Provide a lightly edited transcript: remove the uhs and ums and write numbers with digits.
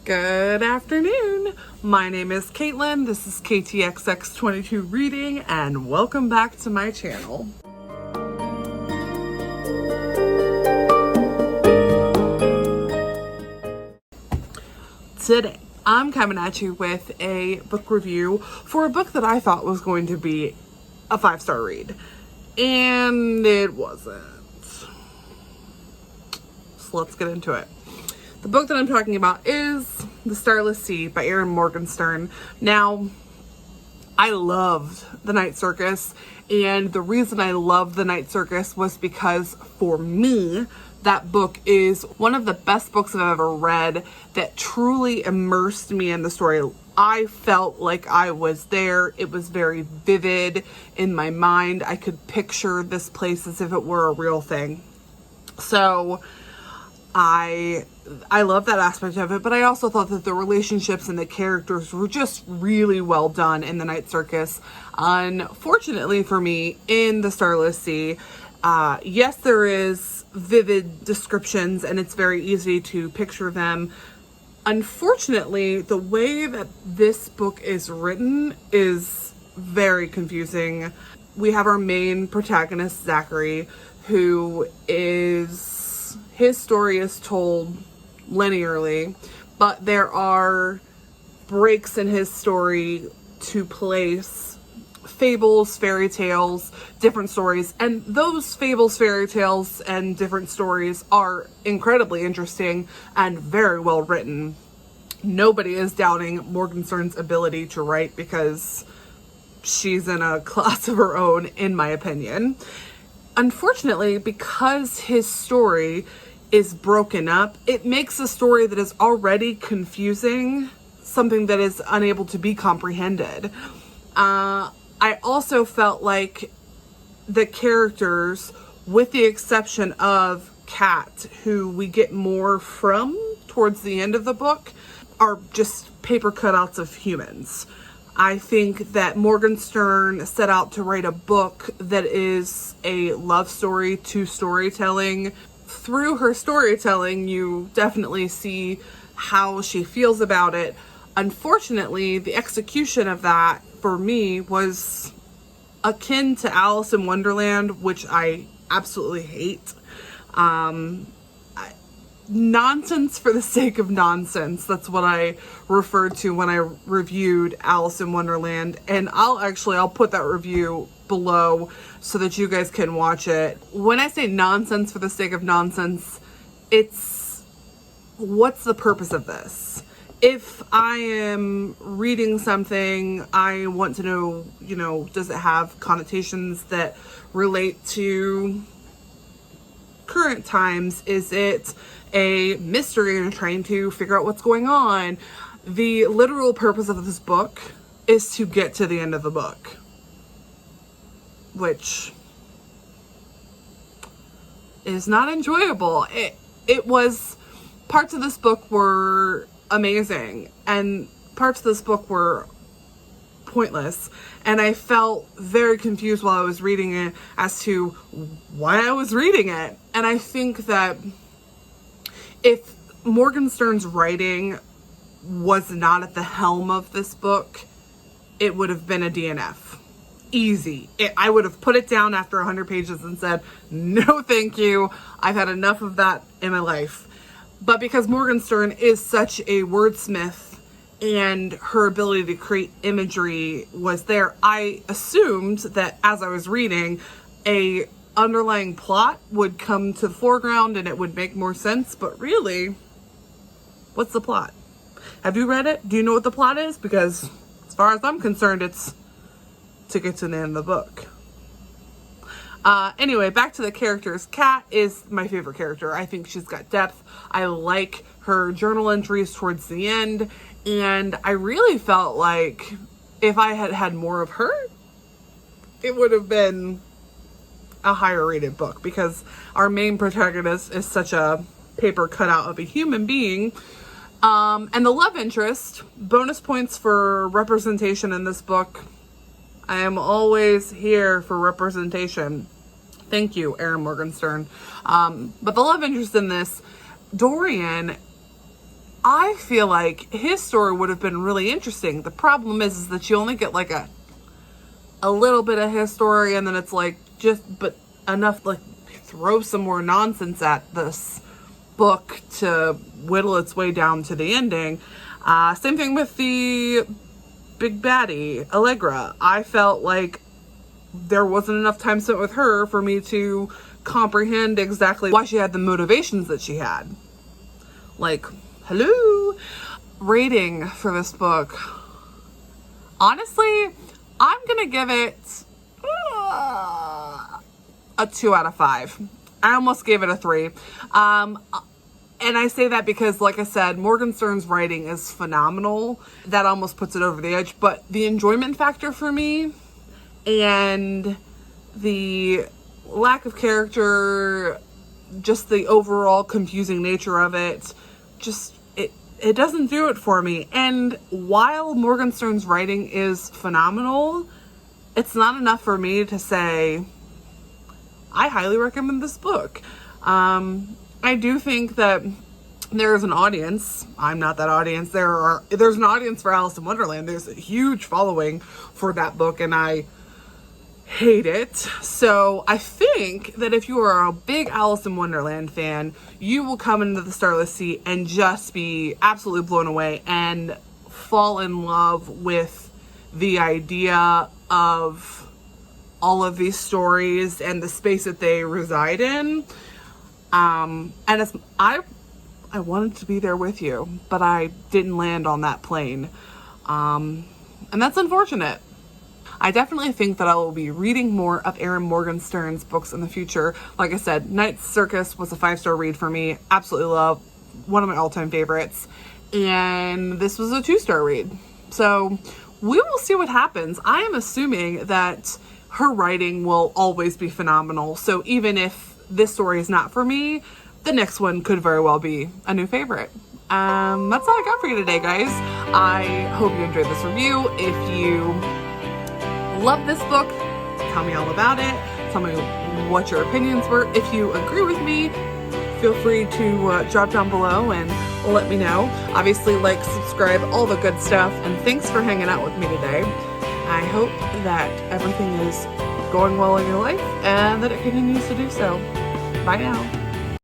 Good afternoon. My name is Caitlin. This is KTXX22 Reading, and welcome back to my channel. Today, I'm coming at you with a book review for a book that I thought was going to be a 5-star read, and it wasn't. So let's get into it. The book that I'm talking about is The Starless Sea by Erin Morgenstern. Now, I loved The Night Circus, and the reason I loved The Night Circus was because, for me, that book is one of the best books I've ever read that truly immersed me in the story. I felt like I was there. It was very vivid in my mind. I could picture this place as if it were a real thing. So I love that aspect of it, but I also thought that the relationships and the characters were just really well done in The Night Circus. Unfortunately for me, in The Starless Sea, yes, there is vivid descriptions and it's very easy to picture them. Unfortunately, the way that this book is written is very confusing. We have our main protagonist, Zachary, his story is told linearly, but there are breaks in his story to place fables, fairy tales, different stories, and those fables, fairy tales, and different stories are incredibly interesting and very well written. Nobody is doubting Morgenstern's ability to write because she's in a class of her own, in my opinion. Unfortunately, because his story is broken up, it makes a story that is already confusing something that is unable to be comprehended. I also felt like the characters, with the exception of Kat, who we get more from towards the end of the book, are just paper cutouts of humans. I think that Morgenstern set out to write a book that is a love story to storytelling. Through her storytelling, you definitely see how she feels about it. Unfortunately, the execution of that, for me, was akin to Alice in Wonderland, which I absolutely hate. Nonsense for the sake of nonsense. That's what I referred to when I reviewed Alice in Wonderland. And I'll put that review below so that you guys can watch it. When I say nonsense for the sake of nonsense, it's what's the purpose of this? If I am reading something, I want to know, does it have connotations that relate to current times? Is it a mystery and trying to figure out what's going on? The literal purpose of this book is to get to the end of the book, which is not enjoyable. It was, parts of this book were amazing and parts of this book were pointless, and I felt very confused while I was reading it as to why I was reading it. And I think that if Morgenstern's writing was not at the helm of this book, it would have been a DNF. Easy. I would have put it down after 100 pages and said, no thank you, I've had enough of that in my life. But because Morgenstern is such a wordsmith and her ability to create imagery was there, I assumed that as I was reading, a underlying plot would come to the foreground and it would make more sense. But really, what's the plot? Have you read it? Do you know what the plot is? Because as far as I'm concerned, it's to get to the end of the book. Anyway, back to the characters. Kat is my favorite character. I think she's got depth. I like her journal entries towards the end, and I really felt like if I had had more of her, it would have been a higher rated book, because our main protagonist is such a paper cutout of a human being. And the love interest, bonus points for representation in this book. I am always here for representation. Thank you, Erin Morgenstern. But the love interest in this, Dorian, I feel like his story would have been really interesting. The problem is that you only get like a little bit of his story, and then it's like but enough like throw some more nonsense at this book to whittle its way down to the ending. Same thing with the big baddie, Allegra. I felt like there wasn't enough time spent with her for me to comprehend exactly why she had the motivations that she had. Like, hello? Rating for this book. Honestly, I'm gonna give it a 2 out of 5. I almost gave it a 3. And I say that because, like I said, Morgenstern's writing is phenomenal. That almost puts it over the edge. But the enjoyment factor for me and the lack of character, just the overall confusing nature of it, it doesn't do it for me. And while Morgenstern's writing is phenomenal, it's not enough for me to say, I highly recommend this book. I do think that there is an audience. I'm not that audience. There's an audience for Alice in Wonderland. There's a huge following for that book, and I hate it. So I think that if you are a big Alice in Wonderland fan, you will come into the Starless Sea and just be absolutely blown away and fall in love with the idea of all of these stories and the space that they reside in. And I wanted to be there with you, but I didn't land on that plane. And that's unfortunate. I definitely think that I will be reading more of Erin Morgenstern's books in the future. Like I said, Night Circus was a 5-star read for me. Absolutely love. One of my all-time favorites. And this was a 2-star read. So we will see what happens. I am assuming that her writing will always be phenomenal. So even if this story is not for me, the next one could very well be a new favorite. That's all I got for you today, guys. I hope you enjoyed this review. If you love this book, tell me all about it. Tell me what your opinions were. If you agree with me, feel free to drop down below and let me know. Obviously, like, subscribe, all the good stuff. And thanks for hanging out with me today. I hope that everything is going well in your life and that it continues to do so. Bye now.